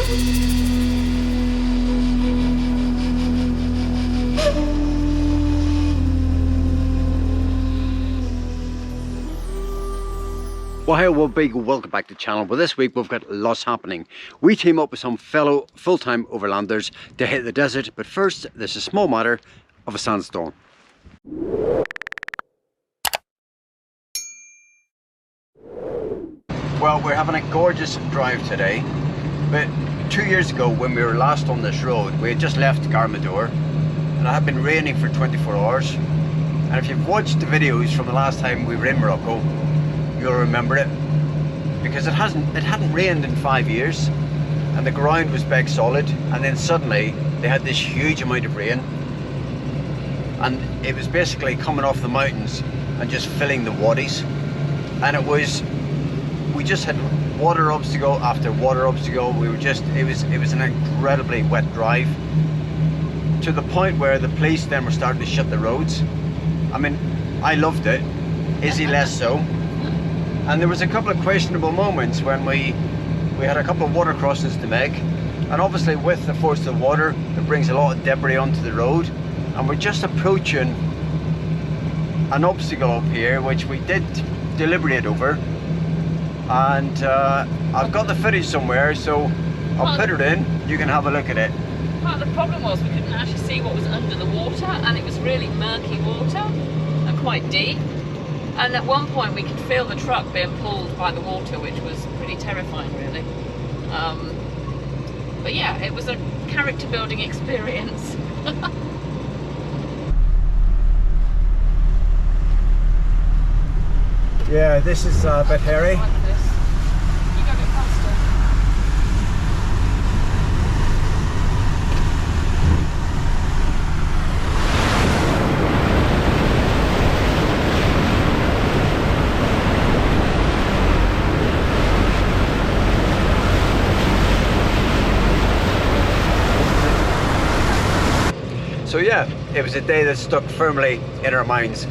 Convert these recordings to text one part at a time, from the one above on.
Well, hey, well, big welcome back to the channel. Well, this week we've got lots happening. We team up with some fellow full-time overlanders to hit the desert, but first there's a small matter of a sandstorm. Well, we're having a gorgeous drive today, but 2 years ago when we were last on this road, we had just left Garmador and it had been raining for 24 hours. And if you've watched the videos from the last time we were in Morocco, you'll remember it, because it hadn't rained in 5 years and the ground was back solid, and then suddenly they had this huge amount of rain and it was basically coming off the mountains and just filling the wadis, and we just had water obstacle after water obstacle. It was an incredibly wet drive, to the point where the police then were starting to shut the roads. I mean, I loved it, Izzy less so. And there was a couple of questionable moments when we had a couple of water crossings to make, and obviously with the force of the water it brings a lot of debris onto the road, and we're just approaching an obstacle up here which we did deliberate over, and I've got the footage somewhere, so I'll put it in, you can have a look at it. Part of the problem was we couldn't actually see what was under the water, and it was really murky water and quite deep. And at one point we could feel the truck being pulled by the water, which was pretty terrifying, really. But yeah, it was a character building experience. Yeah, this is a bit hairy. You go a bit faster. So yeah, it was a day that stuck firmly in our minds.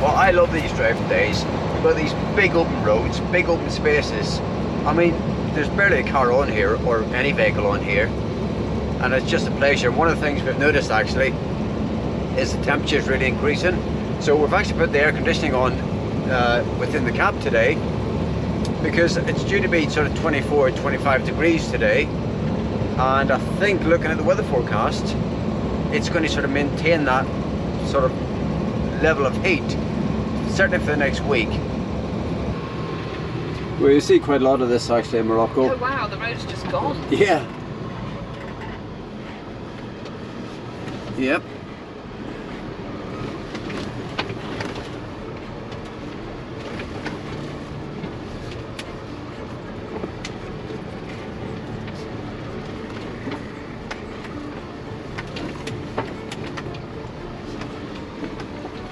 Well, I love these driving days. We've got these big open roads, big open spaces. I mean, there's barely a car on here or any vehicle on here, and it's just a pleasure. One of the things we've noticed actually is the temperature is really increasing. So we've actually put the air conditioning on within the cab today, because it's due to be sort of 24, 25 degrees today, and I think looking at the weather forecast, it's going to sort of maintain that sort of level of heat, certainly for the next week. Well, you see quite a lot of this actually in Morocco. Oh wow, the road's just gone. Yeah. Yep.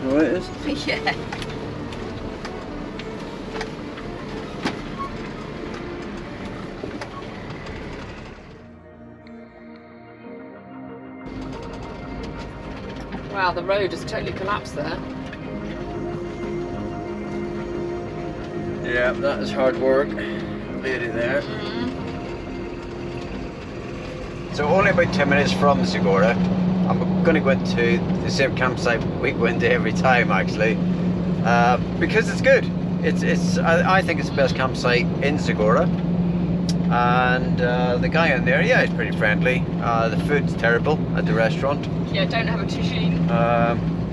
Oh, it is? Yeah. Wow, the road has totally collapsed there. Yeah, that is hard work. Lady there. So only about 10 minutes from Segura. I'm going to go into the same campsite we go into every time actually, because it's good. I think it's the best campsite in Segura, and the guy in there, yeah, he's pretty friendly. The food's terrible at the restaurant. Yeah, don't have a tagine.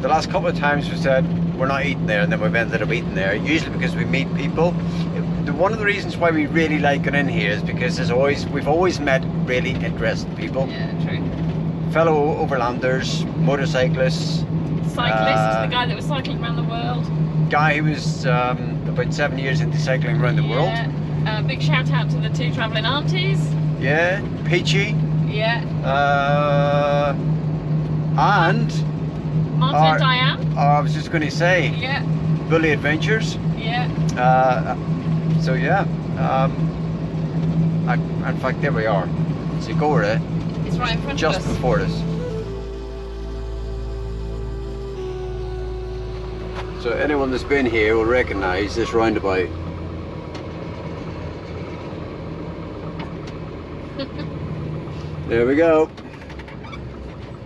The last couple of times we said we're not eating there, and then we've ended up eating there, usually because we meet people. One of the reasons why we really like going in here is because we've always met really interesting people. Yeah, true. Fellow overlanders, motorcyclists. Cyclist, the guy that was cycling around the world. Guy who was about 7 years into cycling around the world. Big shout out to the two travelling aunties. Yeah, Peachy. Yeah. And Martin and Diane. I was just going to say, Yeah. Bully Adventures. Yeah. So yeah, in fact, there we are. Sahara. It's right in front Just of us. before us. So anyone that's been here will recognise this roundabout. There we go.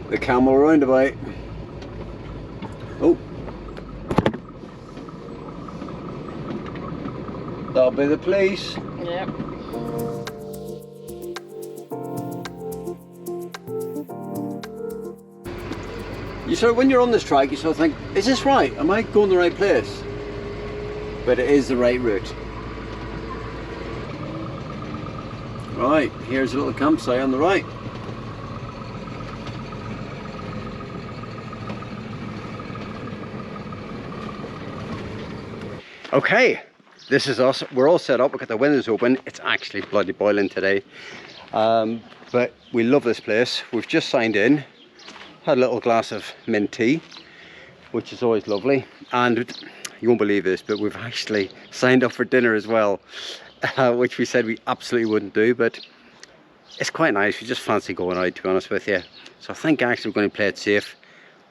The camel roundabout. Oh. That'll be the police. Yep. You sort of, when you're on this track, you sort of think, is this right? Am I going the right place? But it is the right route. Right, here's a little campsite on the right. Okay, this is us. We're all set up. We've got the windows open. It's actually bloody boiling today. But we love this place. We've just signed in. Had a little glass of mint tea, which is always lovely. And you won't believe this, but we've actually signed up for dinner as well, which we said we absolutely wouldn't do, but it's quite nice. We just fancy going out, to be honest with you. So I think actually we're going to play it safe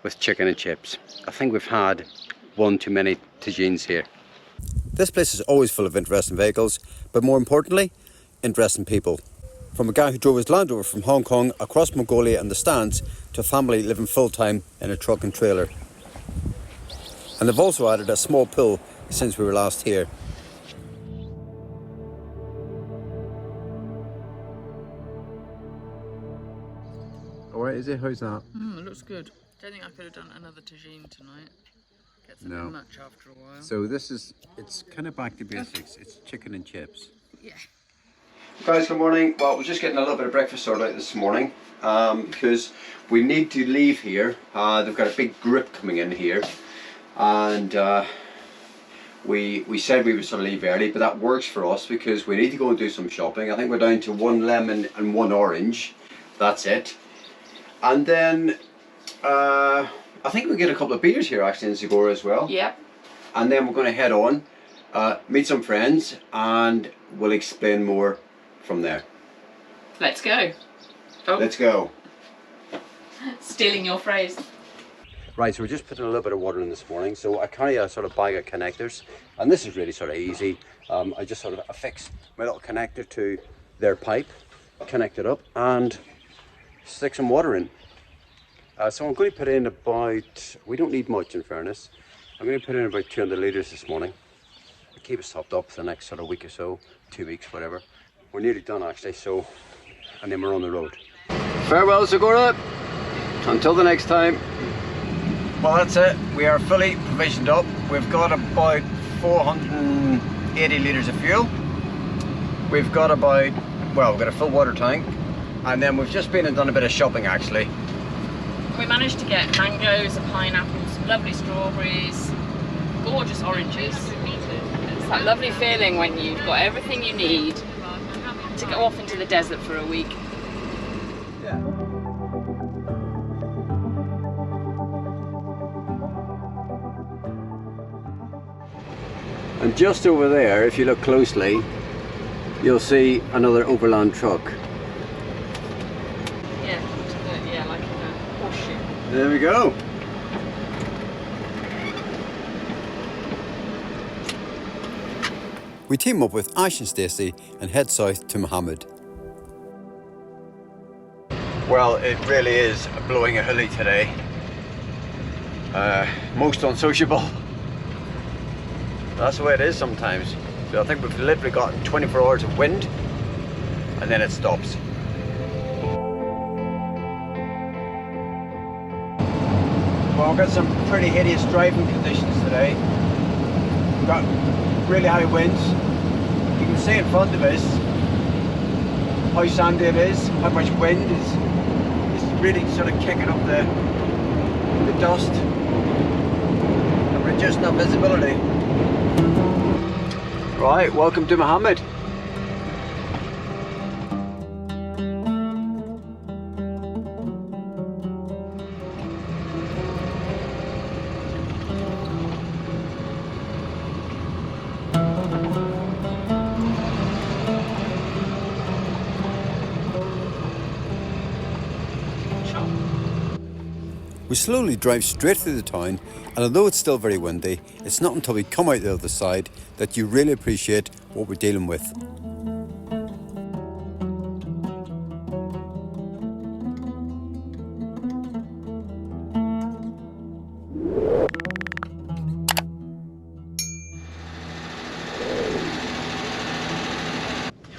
with chicken and chips. I think we've had one too many tagines here. This place is always full of interesting vehicles, but more importantly, interesting people. From a guy who drove his Land Rover from Hong Kong across Mongolia and the stands to a family living full-time in a truck and trailer. And they've also added a small pool since we were last here. Alright, is it? How's that? It looks good. Don't think I could have done another tagine tonight. Gets a bit much after a while. So this is, it's kind of back to basics. It's chicken and chips. Yeah. Guys, good morning. Well, we're just getting a little bit of breakfast sorted out this morning because we need to leave here. They've got a big group coming in here, and we said we would sort of leave early, but that works for us because we need to go and do some shopping. I think we're down to 1 lemon and 1 orange. That's it. And then I think we get a couple of beers here actually in Sahara as well. Yep. And then we're going to head on, meet some friends, and we'll explain more from there. Let's go. Oh. Let's go. Stealing your phrase. Right, so we're just putting a little bit of water in this morning. So I carry a sort of bag of connectors, and this is really sort of easy. I just sort of affix my little connector to their pipe, connect it up, and stick some water in. So I'm going to put in about, we don't need much in fairness, I'm going to put in about 200 litres this morning. Keep us topped up for the next sort of week or so, 2 weeks, whatever. We're nearly done actually, so, and then we're on the road. Farewell, Sahara, until the next time. Well, that's it. We are fully provisioned up. We've got about 480 litres of fuel. We've got about, well, we've got a full water tank, and then we've just been and done a bit of shopping actually. We managed to get mangoes and pineapples, some lovely strawberries, gorgeous oranges. It's that lovely feeling when you've got everything you need to go off into the desert for a week. Yeah. And just over there, if you look closely, you'll see another overland truck. Yeah, like a horseshoe. There we go. We team up with Ash and Stacey and head south to Mohammed. Well, it really is blowing a hilly today. Most unsociable. That's the way it is sometimes. So I think we've literally got 24 hours of wind and then it stops. Well, we've got some pretty hideous driving conditions today. We've got really high winds. You can see in front of us how sandy it is, how much wind is really sort of kicking up the dust and reducing our visibility. Right, welcome to Mohammed. We slowly drive straight through the town, and although it's still very windy, it's not until we come out the other side that you really appreciate what we're dealing with.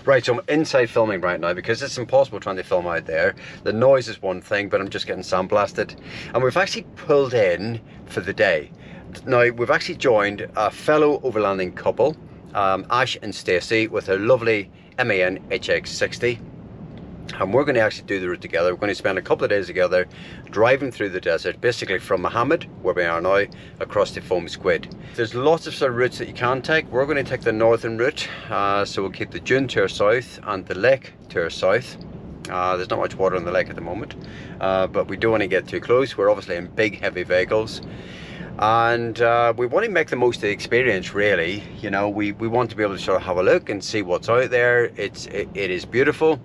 Right, so I'm inside filming right now because it's impossible trying to film out there. The noise is one thing, but I'm just getting sandblasted. And we've actually pulled in for the day. Now, we've actually joined a fellow overlanding couple, Ash and Stacey, with a lovely MAN HX60. And we're going to actually do the route together. We're going to spend a couple of days together driving through the desert, basically from Mohammed, where we are now, across to Foam Squid. There's lots of sort of routes that you can take. We're going to take the northern route, so we'll keep the dune to our south and the lake to our south. There's not much water on the lake at the moment, but we don't want to get too close. We're obviously in big, heavy vehicles. And we want to make the most of the experience, really. You know, we want to be able to sort of have a look and see what's out there. It is beautiful.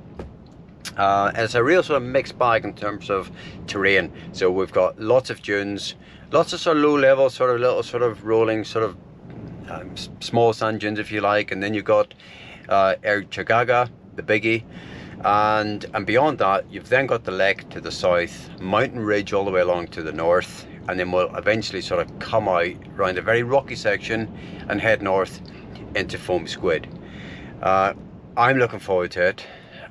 It's a real sort of mixed bag in terms of terrain. So we've got lots of dunes, lots of sort of low level, sort of little sort of rolling sort of small sand dunes, if you like, and then you've got Chagaga, the biggie, and beyond that you've then got the lake to the south, mountain ridge all the way along to the north, and then we'll eventually sort of come out around a very rocky section and head north into Foam Squid. I'm looking forward to it.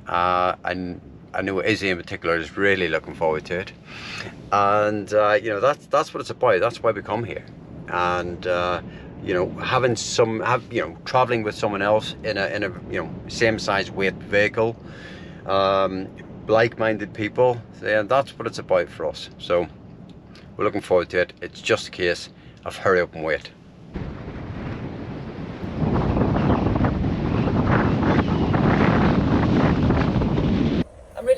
And I know Izzy in particular is really looking forward to it, and you know, that's what it's about. That's why we come here. And you know, traveling with someone else in a you know, same size weight vehicle, like-minded people, and that's what it's about for us. So we're looking forward to it. It's just a case of hurry up and wait.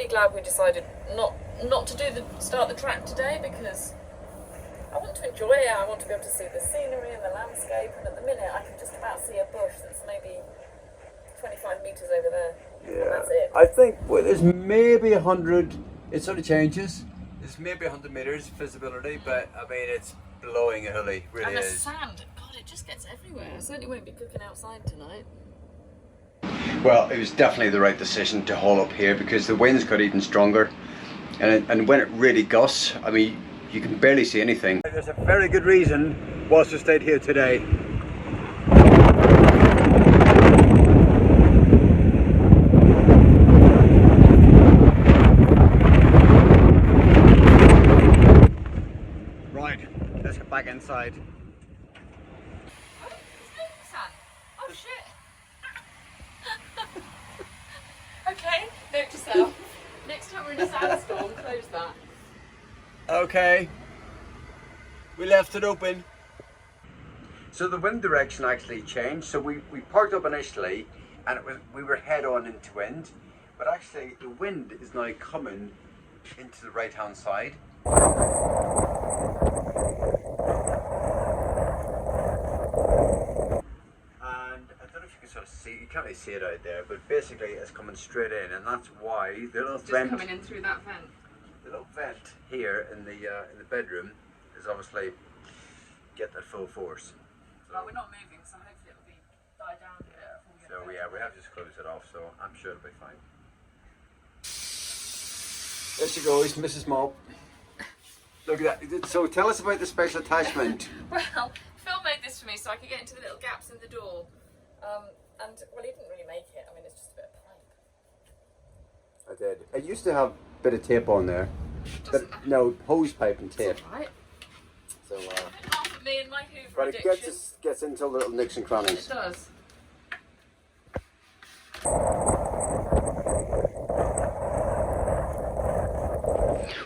Glad we decided not to start the track today, because I want to enjoy it. I want to be able to see the scenery and the landscape, and at the minute I can just about see a bush that's maybe 25 metres over there. Yeah, and that's it. I think there's maybe 100, it sort of changes. There's maybe 100 metres visibility, but I mean, it's blowing a hilly, really. And the is. sand, God, it just gets everywhere. I certainly won't be cooking outside tonight. Well, it was definitely the right decision to haul up here, because the winds got even stronger, and when it really gusts, I mean, you can barely see anything. There's a very good reason why we stayed here today. Right, let's get back inside. Oh, there's no sand. Oh shit. Okay, note to self. Next time we're in a sandstorm, close that. Okay. We left it open. So the wind direction actually changed. So we parked up initially, and we were head on into wind, but actually the wind is now coming into the right hand side. Sort of see, you can't really see it out there, but basically it's coming straight in, and that's why the little vent, coming in through that vent. The little vent here in the bedroom is obviously get that full force. So, well, we're not moving, so hopefully it'll be die down a bit before we get so yeah, we have just closed it off, so I'm sure it'll be fine. There she goes, Mrs. Mop. Look at that. So tell us about the special attachment. Well, Phil made this for me so I could get into the little gaps in the door. And, well, he didn't really make it. I mean, it's just a bit of pipe. I did. It used to have a bit of tape on there. But no, hose pipe and tape. It's all right. So, laugh at me and my Hoover but it addiction. gets into all the little nicks and crannies. It does.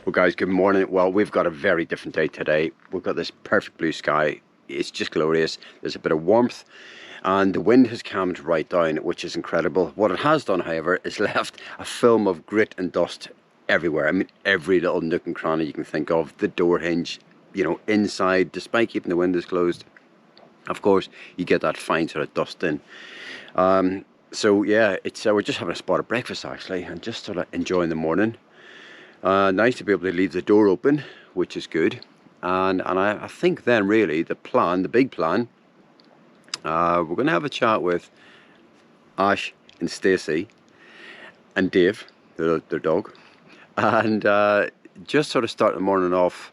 Well, guys, good morning. Well, we've got a very different day today. We've got this perfect blue sky. It's just glorious. There's a bit of warmth, and the wind has calmed right down, which is incredible. What it has done, however, is left a film of grit and dust everywhere. I mean, every little nook and cranny you can think of, the door hinge, you know, inside, despite keeping the windows closed, of course, you get that fine sort of dust in. So yeah, it's we're just having a spot of breakfast actually, and just sort of enjoying the morning. Nice to be able to leave the door open which is good. And I think then really the big plan, we're going to have a chat with Ash and Stacey and Dave, their dog, and just sort of start the morning off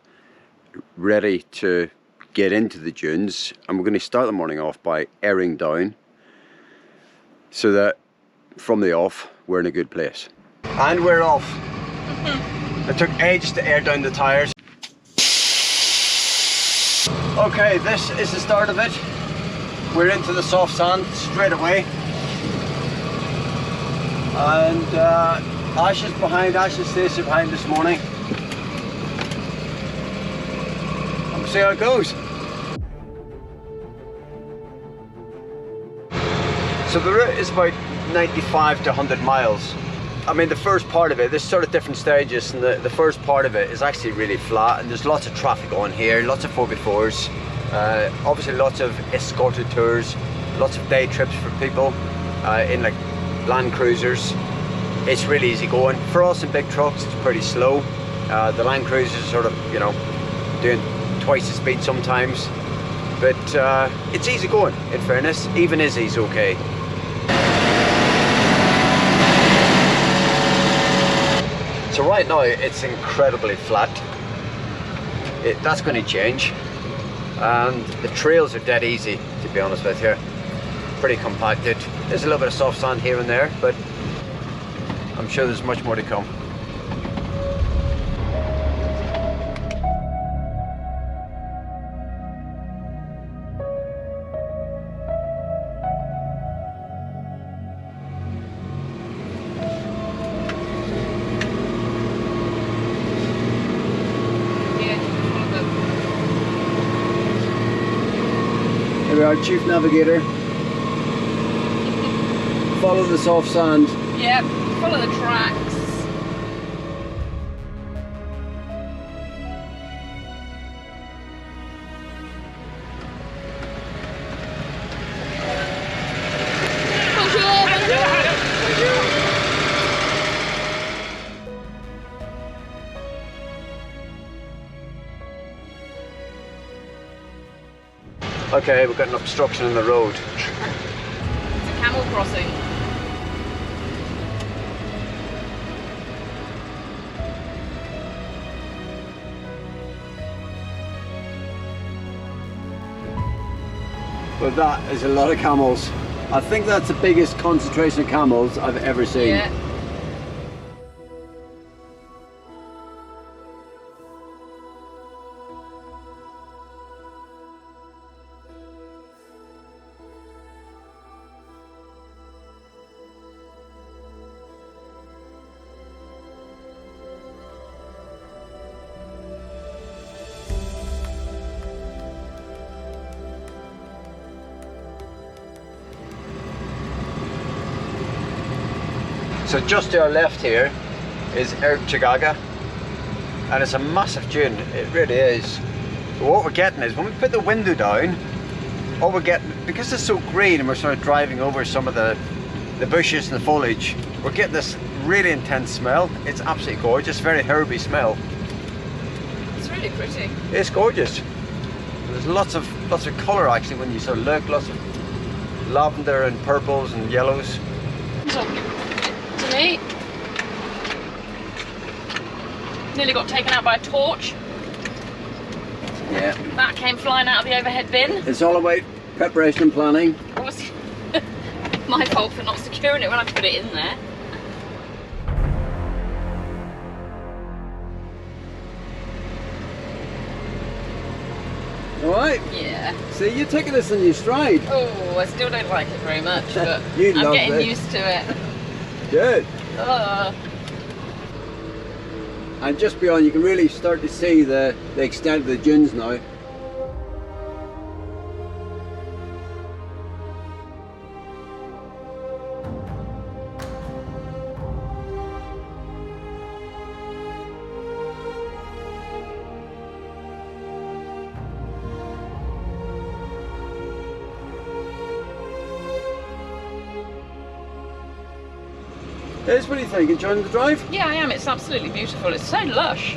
ready to get into the dunes. And we're going to start the morning off by airing down so that from the off we're in a good place. And we're off. It took ages to air down the tires. Okay, this is the start of it. We're into the soft sand straight away. And Ash is behind, Ash and Stacey behind this morning. And we'll see how it goes. So the route is about 95 to 100 miles. I mean, the first part of it, there's sort of different stages, and the first part of it is actually really flat, and there's lots of traffic on here, lots of 4x4s, obviously lots of escorted tours, lots of day trips for people in like Land Cruisers. It's really easy going. For us in big trucks, it's pretty slow. The Land Cruisers are sort of, you know, doing twice the speed sometimes, but it's easy going, in fairness. Even Izzy's okay. So right now it's incredibly flat. That's going to change, and the trails are dead easy, to be honest with you. Pretty compacted. There's a little bit of soft sand here and there, but I'm sure there's much more to come. Our chief navigator. Follow the soft sand. Yep, follow the tracks. Okay, we've got an obstruction in the road. It's a camel crossing. But that is a lot of camels. I think that's the biggest concentration of camels I've ever seen. Yeah. So just to our left here is Chagaga, and it's a massive dune, it really is. But what we're getting is when we put the window down, all we're getting, because it's so green and we're sort of driving over some of the bushes and the foliage, we're getting this really intense smell. It's absolutely gorgeous, very herby smell. It's really pretty. It's gorgeous. There's lots of colour actually when you sort of look, lots of lavender and purples and yellows. So, to me, nearly got taken out by a torch. Yeah. That came flying out of the overhead bin. It's all about preparation and planning. It was my fault for not securing it when I put it in there. Alright? Yeah. See, you're taking this in your stride. Oh, I still don't like it very much, but You I'm love getting it. used to it. Good. Oh. And just beyond, you can really start to see the extent of the dunes now. Liz, what do you think? Enjoying the drive? Yeah, I am. It's absolutely beautiful. It's so lush.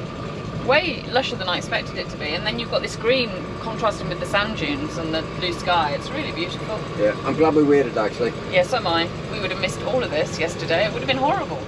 way lusher than I expected it to be. And then you've got this green contrasting with the sand dunes and the blue sky. It's really beautiful. Yeah, I'm glad we waited actually. Yes, so am I. We would have missed all of this yesterday. It would have been horrible.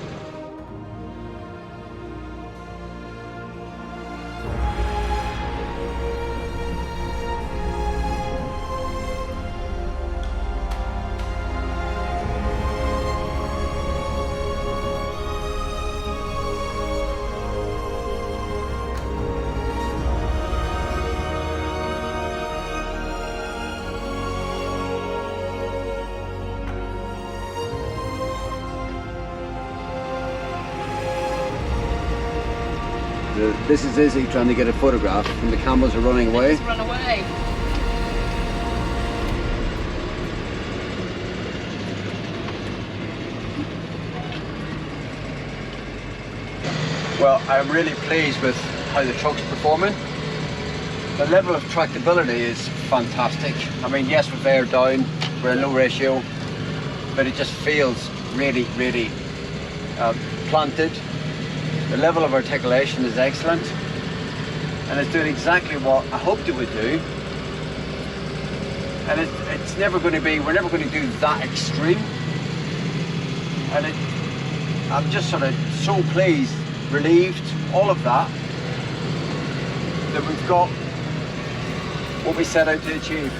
This is Izzy trying to get a photograph and the camels are running away. Let's run away. Well, I'm really pleased with how the truck's performing. The level of tractability is fantastic. I mean, yes, we've aired down, we're in low ratio, but it just feels really, really planted. The level of articulation is excellent, and it's doing exactly what I hoped it would do. And it's never going to be, we're never going to do that extreme. And I'm just sort of so pleased, relieved, all of that we've got what we set out to achieve.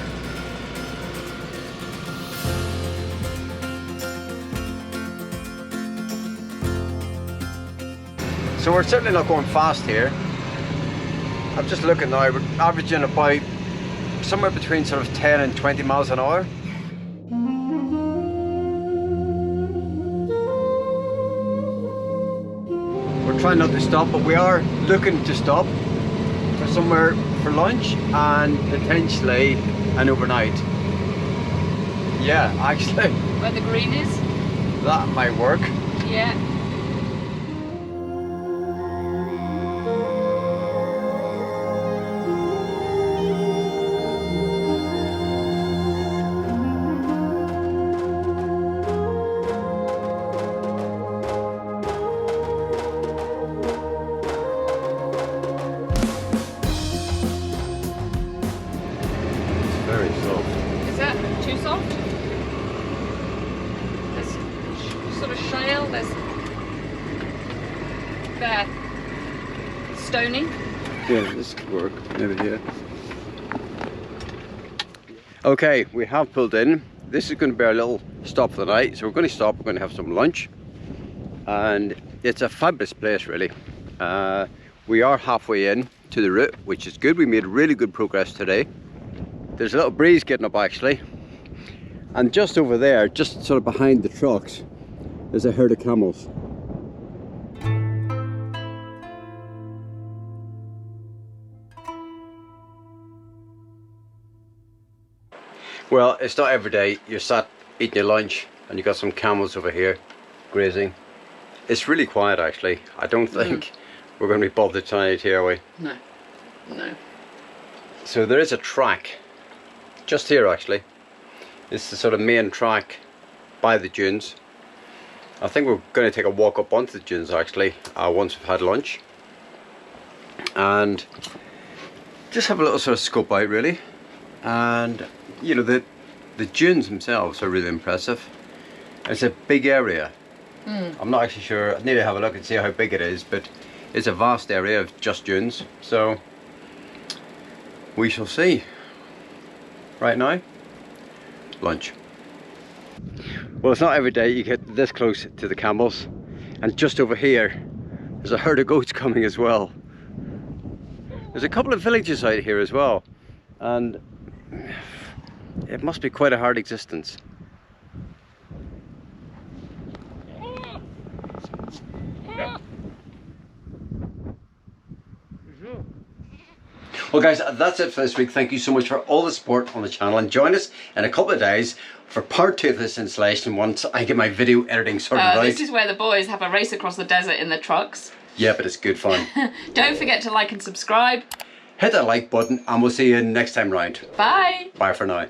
So we're certainly not going fast here. I'm just looking now, we're averaging about somewhere between sort of 10 and 20 miles an hour. We're trying not to stop, but we are looking to stop for somewhere for lunch and potentially an overnight. Yeah, actually. Where the green is? That might work. Yeah. Very soft. Is that too soft? There's sort of shale, there's there. Stony. Yeah, this could work, maybe here. Okay, we have pulled in. This is going to be our little stop for the night. So we're going to stop, we're going to have some lunch. And it's a fabulous place, really. We are halfway in to the route, which is good. We made really good progress today. There's a little breeze getting up actually. And just over there, just sort of behind the trucks, there's a herd of camels. Well, it's not every day you're sat eating your lunch and you've got some camels over here grazing. It's really quiet actually. I don't think we're going to be bothered tonight here, are we? No. No. So there is a track just here actually. It's the sort of main track by the dunes. I think we're going to take a walk up onto the dunes actually once we've had lunch. And just have a little sort of scope out really. And you know, the dunes themselves are really impressive. It's a big area. I'm not actually sure, I need to have a look and see how big it is, but it's a vast area of just dunes, so we shall see. Right now, lunch. Well, it's not every day you get this close to the camels, and just over here there's a herd of goats coming as well. There's a couple of villages out here as well, and it must be quite a hard existence. Well guys, that's it for this week. Thank you so much for all the support on the channel, and join us in a couple of days for part 2 of this installation once I get my video editing sorted out. This is where the boys have a race across the desert in the trucks. Yeah, but it's good fun. Don't forget to like and subscribe. Hit that like button and we'll see you next time round. Bye. Bye for now.